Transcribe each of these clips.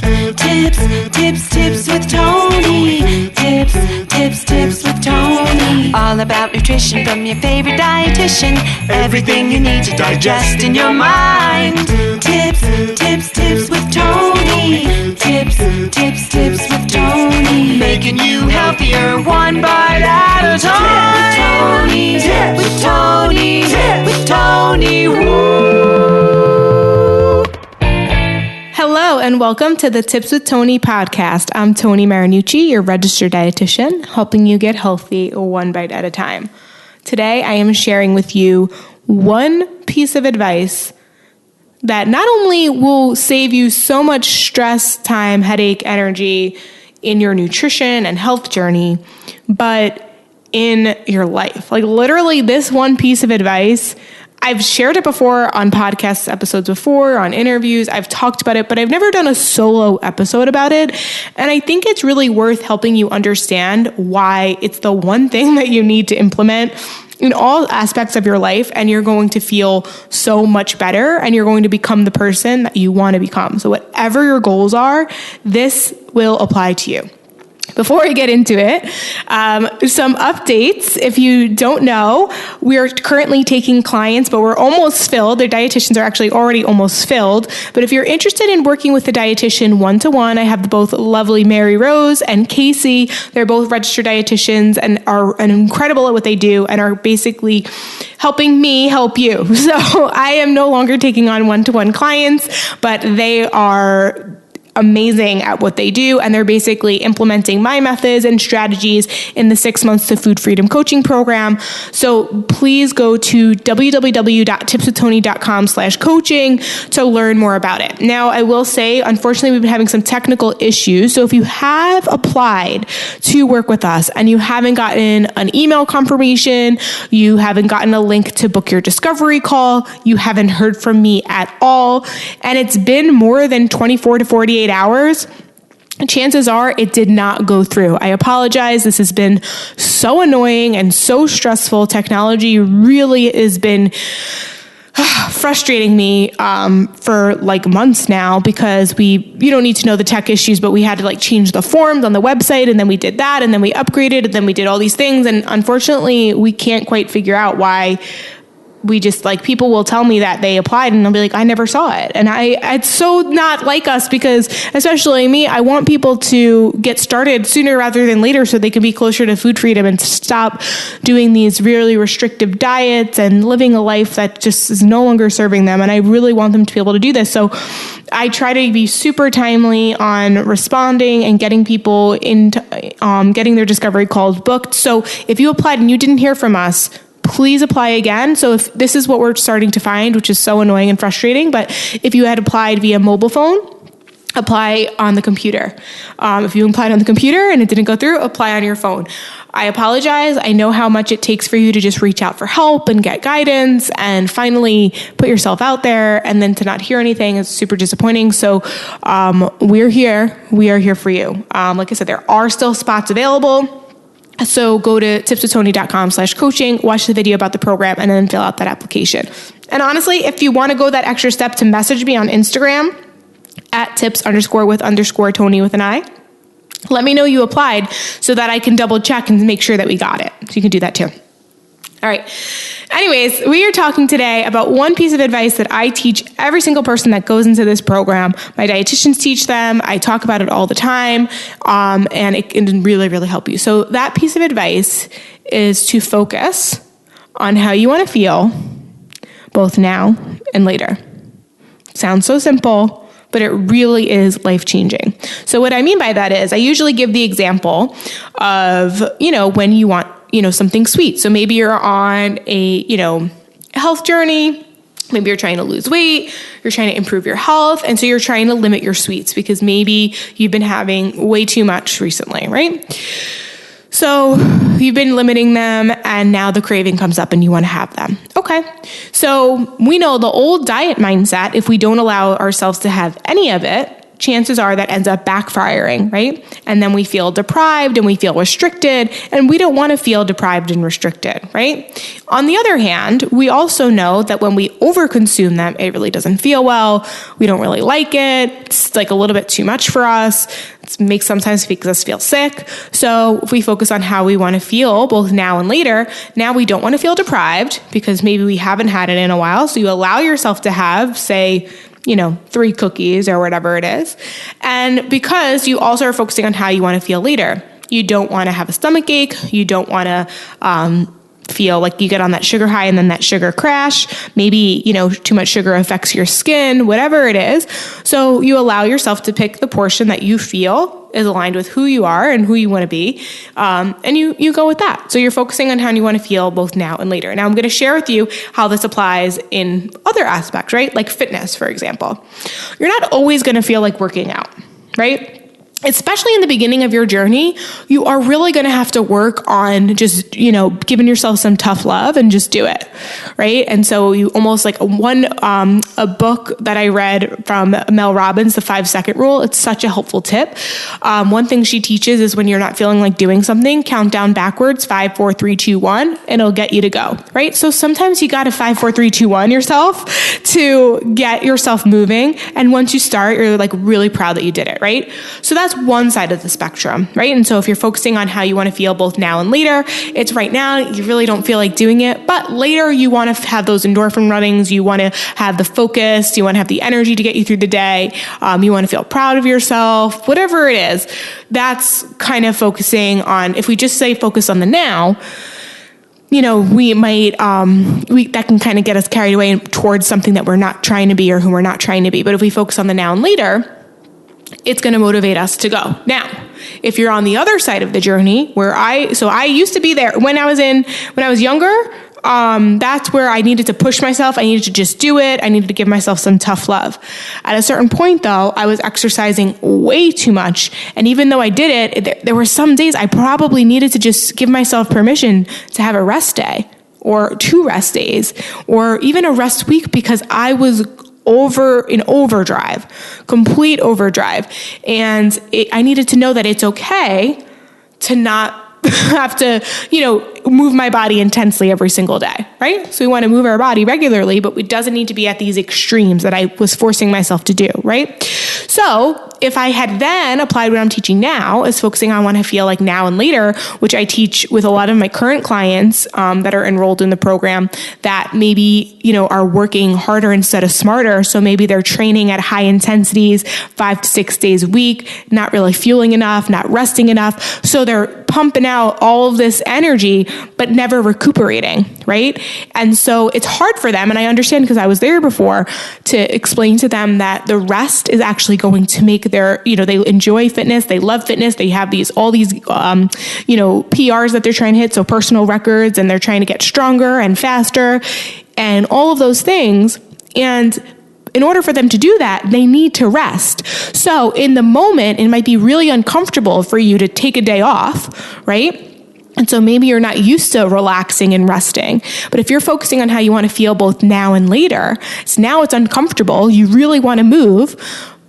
Tips with Tony. Tips with Tony. All about nutrition from your favorite dietitian. Everything you need to digest in your mind. Tips with Tony. Tips with Tony. Making you healthier one bite at a time. With Tony. Woo. Hello and welcome to the Tips with Tony podcast. I'm Tony Marinucci, your registered dietitian, helping you get healthy one bite at a time. Today, I am sharing with you one piece of advice that not only will save you so much stress, time, headache, energy in your nutrition and health journey, but in your life. Like literally this one piece of advice, I've shared it before on podcast episodes before, on interviews. I've talked about it, but I've never done a solo episode about it. And I think it's really worth helping you understand why it's the one thing that you need to implement in all aspects of your life, and you're going to feel so much better and you're going to become the person that you want to become. So whatever your goals are, this will apply to you. Before I get into it, some updates. If you don't know, we're currently taking clients, but we're almost filled. Their dietitians are actually already almost filled. But if you're interested in working with a dietitian one-to-one, I have both lovely Mary Rose and Casey. They're both registered dietitians and are incredible at what they do and are basically helping me help you. So I am no longer taking on one-to-one clients, but they are amazing at what they do, and they're basically implementing my methods and strategies in the 6 months to food freedom coaching program. So please go to www.tipswithtony.com/coaching to learn more about it. Now, I will say, unfortunately, we've been having some technical issues. So if you have applied to work with us and you haven't gotten an email confirmation, you haven't gotten a link to book your discovery call, you haven't heard from me at all, and it's been more than 24 to 48 hours, chances are it did not go through. I apologize. This has been so annoying and so stressful. Technology really has been frustrating me for like months now, because you don't need to know the tech issues, but we had to like change the forms on the website, and then we did that, and then we upgraded, and then we did all these things. And unfortunately, we can't quite figure out why. We just like, people will tell me that they applied and they'll be like, I never saw it. And it's so not like us, because especially me, I want people to get started sooner rather than later so they can be closer to food freedom and stop doing these really restrictive diets and living a life that just is no longer serving them. And I really want them to be able to do this. So I try to be super timely on responding and getting people into getting their discovery calls booked. So if you applied and you didn't hear from us, please apply again. So if this is what we're starting to find, which is so annoying and frustrating, but if you had applied via mobile phone, apply on the computer. If you applied on the computer and it didn't go through, apply on your phone. I apologize. I know how much it takes for you to just reach out for help and get guidance and finally put yourself out there, and then to not hear anything is super disappointing. So we're here. We are here for you. Like I said, there are still spots available. So go to tipswithtony.com/coaching, watch the video about the program, and then fill out that application. And honestly, if you want to go that extra step to message me on Instagram at tips_with_Tony with an I, let me know you applied so that I can double check and make sure that we got it. So you can do that too. All right. Anyways, we are talking today about one piece of advice that I teach every single person that goes into this program. My dietitians teach them. I talk about it all the time, and it can really, really help you. So that piece of advice is to focus on how you want to feel both now and later. Sounds so simple, but it really is life-changing. So what I mean by that is I usually give the example of, when you want something sweet. So maybe you're on a, health journey. Maybe you're trying to lose weight. You're trying to improve your health. And so you're trying to limit your sweets because maybe you've been having way too much recently, right? So you've been limiting them and now the craving comes up and you want to have them. Okay. So we know the old diet mindset, if we don't allow ourselves to have any of it, chances are that ends up backfiring, right? And then we feel deprived and we feel restricted, and we don't want to feel deprived and restricted, right? On the other hand, we also know that when we overconsume them, it really doesn't feel well. We don't really like it. It's like a little bit too much for us. It sometimes makes us feel sick. So if we focus on how we want to feel both now and later, now we don't want to feel deprived because maybe we haven't had it in a while. So you allow yourself to have, say, 3 cookies or whatever it is. And because you also are focusing on how you want to feel later, you don't want to have a stomach ache. You don't want to feel like you get on that sugar high and then that sugar crash. Maybe, too much sugar affects your skin, whatever it is. So you allow yourself to pick the portion that you feel is aligned with who you are and who you want to be. And you go with that. So you're focusing on how you want to feel both now and later. Now I'm going to share with you how this applies in other aspects, right? Like fitness, for example. You're not always going to feel like working out, right? Especially in the beginning of your journey, you are really going to have to work on just, giving yourself some tough love and just do it, right? And so you almost like a book that I read from Mel Robbins, The 5-Second Rule. It's such a helpful tip. One thing she teaches is when you're not feeling like doing something, count down backwards, 5, 4, 3, 2, 1, and it'll get you to go, right? So sometimes you got to 5, 4, 3, 2, 1 yourself to get yourself moving. And once you start, you're like really proud that you did it, right? So that's one side of the spectrum, right? And so if you're focusing on how you want to feel both now and later, it's right now, you really don't feel like doing it, but later you want to have those endorphin runnings, you want to have the focus, you want to have the energy to get you through the day, you want to feel proud of yourself, whatever it is. That's kind of focusing on, if we just say focus on the now, we might, that can kind of get us carried away towards something that we're not trying to be or who we're not trying to be. But if we focus on the now and later, it's going to motivate us to go. Now, if you're on the other side of the journey where I used to be there when I was younger, that's where I needed to push myself. I needed to just do it. I needed to give myself some tough love. At a certain point though, I was exercising way too much. And even though I did it, there were some days I probably needed to just give myself permission to have a rest day or 2 rest days or even a rest week because I was complete overdrive. And I needed to know that it's okay to not have to, move my body intensely every single day, right? So we want to move our body regularly, but it doesn't need to be at these extremes that I was forcing myself to do, right? So if I had then applied what I'm teaching now as focusing on what I feel like now and later, which I teach with a lot of my current clients that are enrolled in the program that maybe, are working harder instead of smarter. So maybe they're training at high intensities, 5 to 6 days a week, not really fueling enough, not resting enough. So they're pumping out all of this energy, but never recuperating, right? And so it's hard for them. And I understand because I was there before to explain to them that the rest is actually going to make their, they enjoy fitness. They love fitness. They have all these PRs that they're trying to hit. So personal records, and they're trying to get stronger and faster and all of those things. And in order for them to do that, they need to rest. So in the moment, it might be really uncomfortable for you to take a day off, right? And so maybe you're not used to relaxing and resting. But if you're focusing on how you want to feel both now and later, so now it's uncomfortable, you really want to move,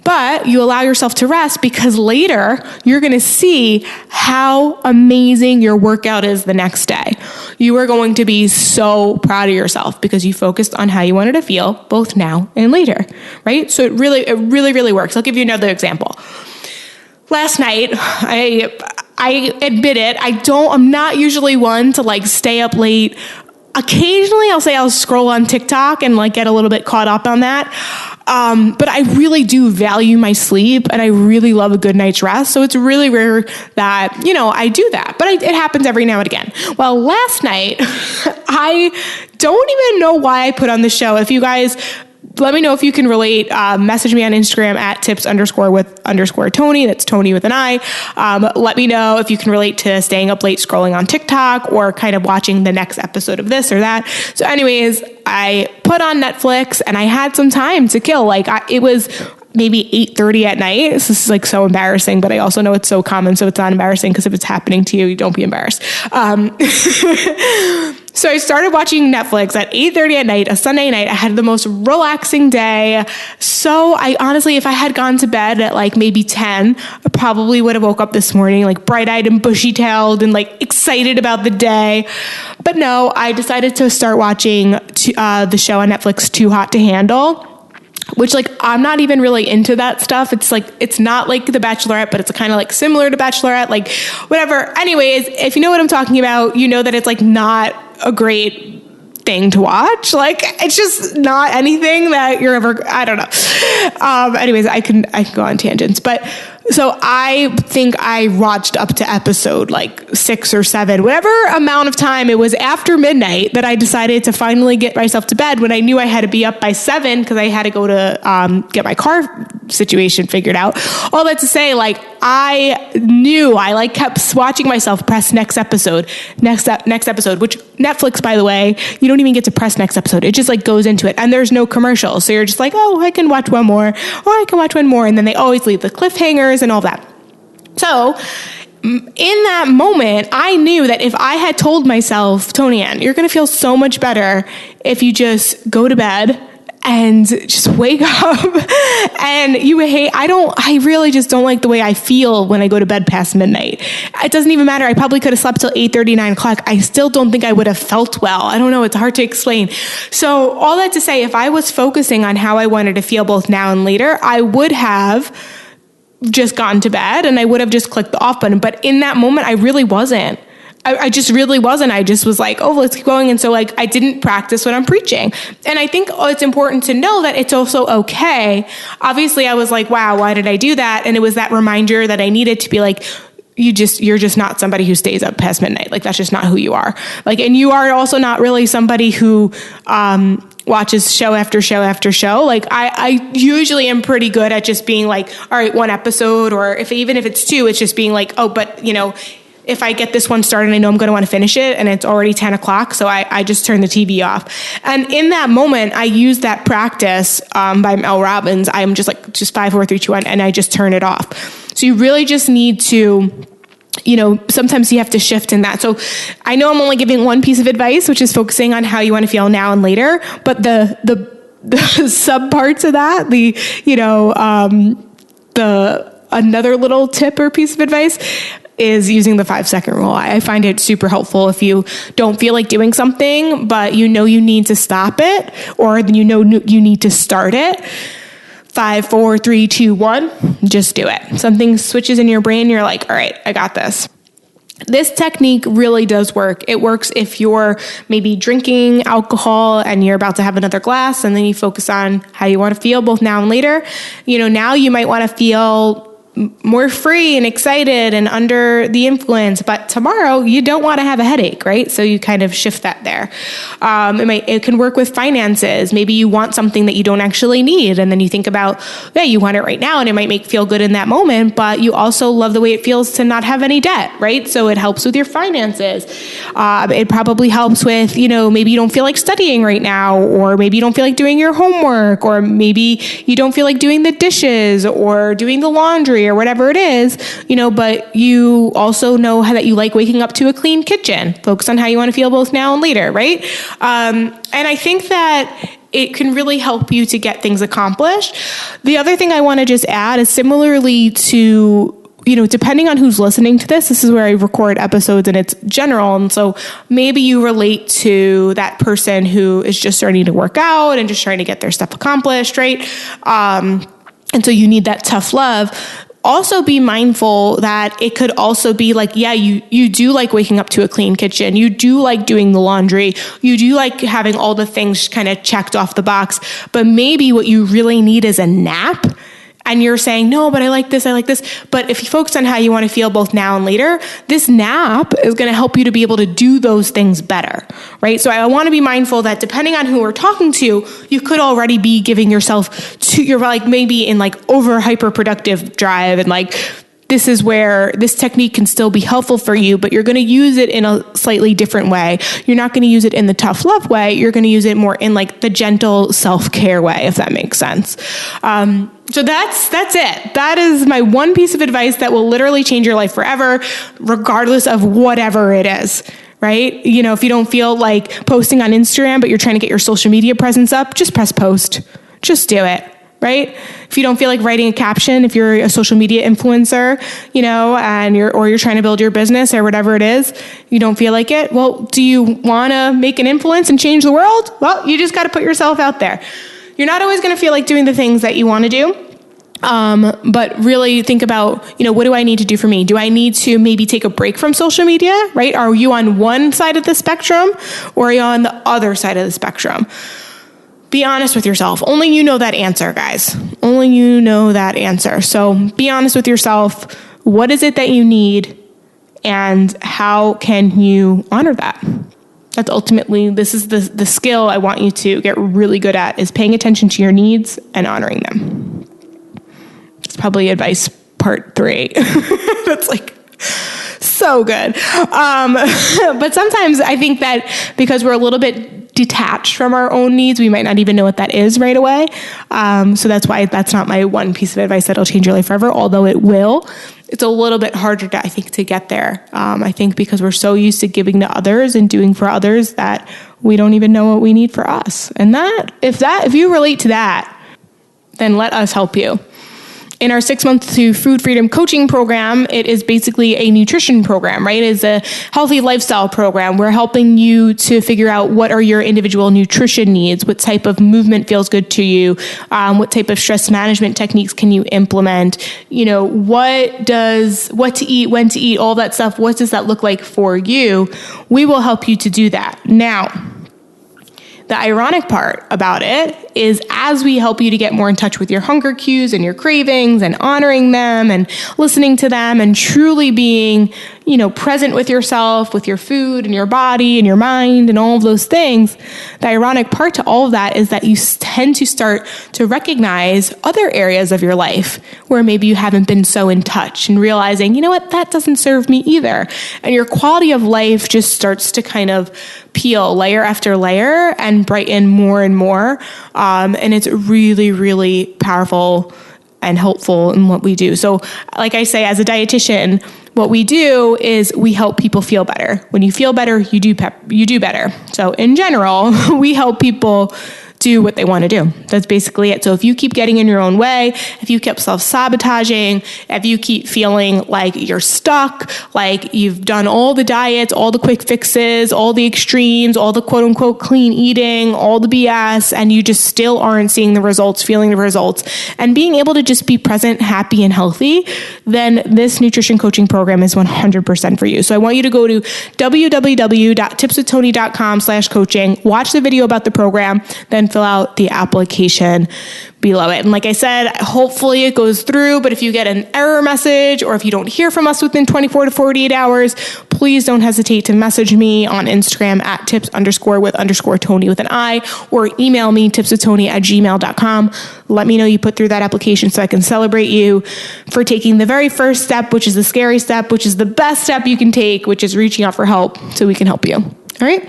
but you allow yourself to rest because later you're going to see how amazing your workout is the next day. You are going to be so proud of yourself because you focused on how you wanted to feel both now and later, right? So it really works. I'll give you another example. Last night, I admit it, I'm not usually one to stay up late. Occasionally I'll scroll on TikTok and get a little bit caught up on that. But I really do value my sleep and I really love a good night's rest. So it's really rare that, I do that, but it happens every now and again. Well, last night, I don't even know why I put on the show. If you guys let me know if you can relate. Message me on Instagram at tips_with_Tony. That's Tony with an I. Let me know if you can relate to staying up late scrolling on TikTok or kind of watching the next episode of this or that. So anyways, I put on Netflix and I had some time to kill. It was maybe 8:30 at night. This is so embarrassing, but I also know it's so common, so it's not embarrassing because if it's happening to you, don't be embarrassed. So I started watching Netflix at 8:30 at night, a Sunday night. I had the most relaxing day. So I honestly, if I had gone to bed at like maybe 10, I probably would have woke up this morning like bright-eyed and bushy-tailed and like excited about the day. But no, I decided to start watching the show on Netflix, Too Hot to Handle, which like I'm not even really into that stuff. It's like, it's not like The Bachelorette, but it's kind of like similar to Bachelorette, like whatever. Anyways, if you know what I'm talking about, you know that it's like not a great thing to watch. Like it's just not anything that you're ever, I don't know. Anyways, I can go on tangents, but so I think I watched up to episode like 6 or 7, whatever amount of time. It was after midnight that I decided to finally get myself to bed when I knew I had to be up by 7 because I had to go to get my car situation figured out. All that to say, like I knew I like kept watching myself press next episode, next episode, which Netflix, by the way, you don't even get to press next episode. It just like goes into it and there's no commercial. So you're just like, oh, I can watch one more, or I can watch one more. And then they always leave the cliffhangers and all that. So in that moment, I knew that if I had told myself, Tony Ann, you're going to feel so much better if you just go to bed and just wake up and I really just don't like the way I feel when I go to bed past midnight. It doesn't even matter. I probably could have slept till 8:30, 9 o'clock. I still don't think I would have felt well. I don't know. It's hard to explain. So all that to say, if I was focusing on how I wanted to feel both now and later, I would have just gone to bed and I would have just clicked the off button. But in that moment, I really wasn't. I just really wasn't. I just was like, oh, let's keep going. And so like, I didn't practice what I'm preaching. And I think it's important to know that it's also okay. Obviously I was like, wow, why did I do that? And it was that reminder that I needed to be like, you're just not somebody who stays up past midnight. Like, that's just not who you are. Like, and you are also not really somebody who, watches show after show after show. Like I usually am pretty good at just being like, all right, one episode, or even if it's 2, it's just being like, oh, but you know, if I get this one started, I know I'm going to want to finish it and it's already 10 o'clock. So I just turn the TV off. And in that moment, I use that practice by Mel Robbins. I'm just like, just 5, 4, 3, 2, 1, and I just turn it off. So you really just need to, you know, sometimes you have to shift in that. So I know I'm only giving one piece of advice, which is focusing on how you want to feel now and later. But the sub parts of that, another little tip or piece of advice is using the 5-second rule. I find it super helpful if you don't feel like doing something, but you know you need to stop it, or you know you need to start it. 5, 4, 3, 2, 1, just do it. Something switches in your brain, you're like, all right, I got this. This technique really does work. It works if you're maybe drinking alcohol and you're about to have another glass, and then you focus on how you want to feel both now and later. You know, now you might want to feel more free and excited and under the influence, but tomorrow you don't want to have a headache, right? So you kind of shift that there. It can work with finances. Maybe you want something that you don't actually need, and then you think about, yeah, you want it right now, and it might feel good in that moment, but you also love the way it feels to not have any debt, right? So it helps with your finances. It probably helps with, you know, maybe you don't feel like studying right now, or maybe you don't feel like doing your homework, or maybe you don't feel like doing the dishes or doing the laundry or whatever it is, you know, but you also know that you like waking up to a clean kitchen. Focus on how you want to feel both now and later, right? And I think that it can really help you to get things accomplished. The other thing I want to just add is similarly to, you know, depending on who's listening to this is where I record episodes and it's general. And so maybe you relate to that person who is just starting to work out and just trying to get their stuff accomplished, right? And so you need that tough love. Also be mindful that it could also be like, yeah, you do like waking up to a clean kitchen. You do like doing the laundry. You do like having all the things kind of checked off the box. But maybe what you really need is a nap. And you're saying, no, but I like this. But if you focus on how you want to feel both now and later, this nap is going to help you to be able to do those things better, right? So I want to be mindful that depending on who we're talking to, you could already be giving yourself to, you're like maybe in like over hyper-productive drive, and like, this is where this technique can still be helpful for you, but you're going to use it in a slightly different way. You're not going to use it in the tough love way. You're going to use it more in like the gentle self-care way, if that makes sense. So that's it. That is my one piece of advice that will literally change your life forever, regardless of whatever it is, right? You know, if you don't feel like posting on Instagram, but you're trying to get your social media presence up, just press post. Just do it, right? If you don't feel like writing a caption, if you're a social media influencer, you know, and you're trying to build your business or whatever it is, you don't feel like it. Well, do you want to make an influence and change the world? Well, you just got to put yourself out there. You're not always going to feel like doing the things that you want to do. But really think about, you know, what do I need to do for me? Do I need to maybe take a break from social media, right? Are you on one side of the spectrum or are you on the other side of the spectrum? Be honest with yourself. Only you know that answer, guys. Only you know that answer. So be honest with yourself. What is it that you need and how can you honor that? That's ultimately, this is the skill I want you to get really good at, is paying attention to your needs and honoring them. It's probably advice part 3. That's like so good. But sometimes I think that because we're a little bit detached from our own needs, we might not even know what that is right away. So that's why that's not my one piece of advice that'll change your life forever, although it will. It's a little bit harder to, I think, to get there. I think because we're so used to giving to others and doing for others that we don't even know what we need for us. And if you relate to that, then let us help you. In our 6-month to Food Freedom Coaching Program, it is basically a nutrition program, right? It's a healthy lifestyle program. We're helping you to figure out what are your individual nutrition needs, what type of movement feels good to you, what type of stress management techniques can you implement, you know, what to eat, when to eat, all that stuff. What does that look like for you? We will help you to do that. Now, the ironic part about it is as we help you to get more in touch with your hunger cues and your cravings and honoring them and listening to them and truly being, you know, present with yourself, with your food and your body and your mind and all of those things, the ironic part to all of that is that you tend to start to recognize other areas of your life where maybe you haven't been so in touch and realizing, you know what, that doesn't serve me either. And your quality of life just starts to kind of peel layer after layer and brighten more and more. And it's really, really powerful and helpful in what we do. So like I say, as a dietitian, what we do is we help people feel better. When you feel better, you do better. So in general, we help people do what they want to do. That's basically it. So if you keep getting in your own way, if you keep self-sabotaging, if you keep feeling like you're stuck, like you've done all the diets, all the quick fixes, all the extremes, all the quote unquote clean eating, all the BS, and you just still aren't seeing the results, feeling the results, and being able to just be present, happy, and healthy, then this nutrition coaching program is 100% for you. So I want you to go to www.tipswithtony.com/coaching, watch the video about the program, then fill out the application below it. And like I said, hopefully it goes through, but if you get an error message or if you don't hear from us within 24 to 48 hours, please don't hesitate to message me on Instagram at tips_with_Tony with an I, or email me tipswithtony@gmail.com. Let me know you put through that application so I can celebrate you for taking the very first step, which is the scary step, which is the best step you can take, which is reaching out for help so we can help you. All right?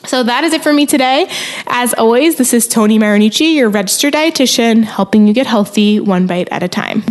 So that is it for me today. As always, this is Tony Marinucci, your registered dietitian, helping you get healthy one bite at a time.